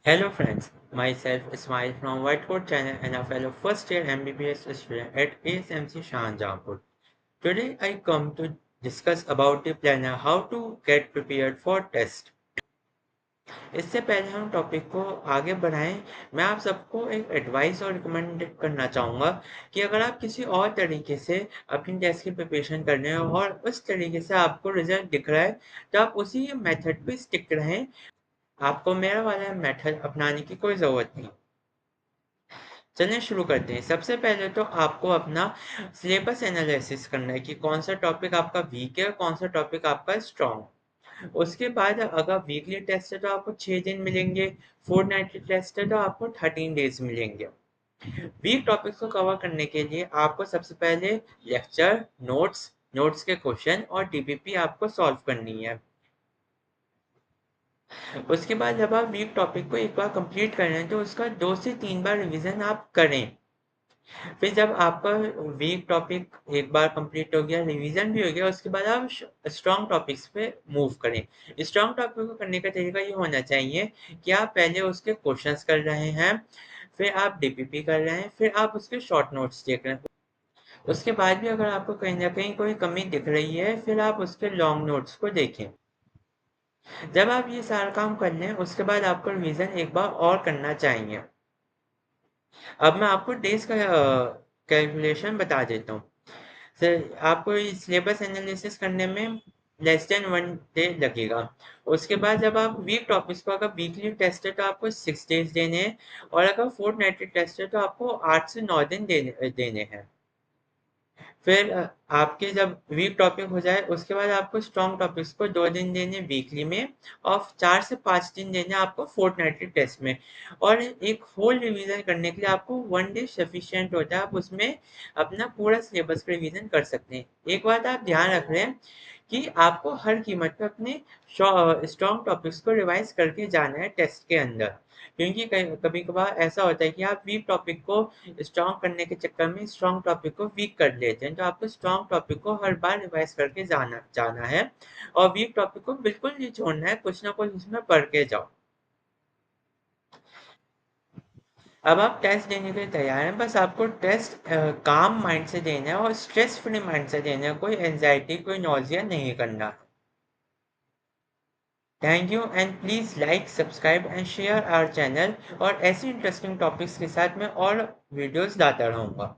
Hello friends, myself Ismail from Whiteboard channel and a fellow first year MBBS student at ASMC Shahanjahanpur. Today I come to discuss about the planner how to get prepared for test. इससे पहले हम topic को आगे बढ़ाएं, मैं आप सबको एक एडवाइस और रिकमेंड करना चाहूँगा कि अगर आप किसी और तरीके से अपनी टेस्ट की प्रिपरेशन कर रहे हैं और उस तरीके से आपको रिजल्ट दिख रहा है, तो आप उसी मेथड पे स्टिक रहें। आपको मेरा वाला मेथड अपनाने की कोई ज़रूरत नहीं। चलिए शुरू करते हैं। सबसे पहले तो आपको अपना सिलेबस एनालिसिस करना है कि कौन सा टॉपिक आपका वीक है और कौन सा टॉपिक आपका स्ट्रॉन्ग। उसके बाद अगर वीकली टेस्ट है तो आपको 6 दिन मिलेंगे, फोर्टनाइटली टेस्ट है तो आपको 13 डेज मिलेंगे। वीक टॉपिक्स को कवर करने के लिए आपको सबसे पहले लेक्चर, नोट्स के क्वेश्चन और डीपीपी आपको सॉल्व करनी है। उसके बाद जब आप वीक टॉपिक को एक बार कंप्लीट कर रहे हैं तो उसका 2 से 3 बार रिवीजन आप करें। फिर जब आपका वीक टॉपिक एक बार कंप्लीट हो गया, रिवीजन भी हो गया, उसके बाद आप स्ट्रॉन्ग टॉपिक्स पे मूव करें। स्ट्रॉन्ग टॉपिक को करने का तरीका ये होना चाहिए कि आप पहले उसके क्वेश्चंस कर रहे हैं, फिर आप डीपीपी कर रहे हैं, फिर आप उसके शॉर्ट नोट्स देख रहे हैं। उसके बाद भी अगर आपको कहीं ना कहीं कोई कमी दिख रही है, फिर आप उसके लॉन्ग नोट्स को देखें। जब आप ये सारा काम कर लें, उसके बाद आपको रिवीजन एक बार और करना चाहिए। अब मैं आपको डेज का कैलकुलेशन बता देता हूँ। सर आपको ये सिलेबस एनालिसिस करने में लेस देन 1 डे लगेगा। उसके बाद जब आप वीक टॉपिक्स को अगर वीकली टेस्ट है तो आपको 6 डेज देने हैं, और अगर फोर्टनाइटली टेस्ट है तो आपको 8 से 9 दिन देने देने हैं। फिर आपके जब वीक टॉपिक हो जाए उसके बाद आपको स्ट्रॉन्ग टॉपिक्स को 2 दिन देने वीकली में, और 4 से 5 दिन देने आपको फोर्टनाइटली टेस्ट में। और एक होल रिवीजन करने के लिए आपको 1 डे सफिशिएंट होता है, आप उसमें अपना पूरा सिलेबस का रिवीजन कर सकते हैं। एक बात आप ध्यान रख रहे हैं कि आपको हर कीमत पे अपने स्ट्रॉन्ग टॉपिक्स को रिवाइज करके जाना है टेस्ट के अंदर। क्योंकि कभी कभार ऐसा होता है कि आप वीक टॉपिक को स्ट्रॉन्ग करने के चक्कर में स्ट्रॉन्ग टॉपिक को वीक कर लेते हैं, तो आपको स्ट्रॉन्ग टॉपिक को हर बार रिवाइज करके जाना जाना है, और वीक टॉपिक को बिल्कुल नहीं छोड़ना है, कुछ ना कुछ उसमें पढ़ के जाओ। अब आप टेस्ट देने के लिए तैयार हैं, बस आपको टेस्ट काम माइंड से देना है और स्ट्रेस फ्री माइंड से देना है, कोई एंजाइटी कोई नॉजिया नहीं करना। Thank you and please like subscribe and share our channel, और ऐसी इंटरेस्टिंग टॉपिक्स के साथ मैं और वीडियोस लाता रहूँगा।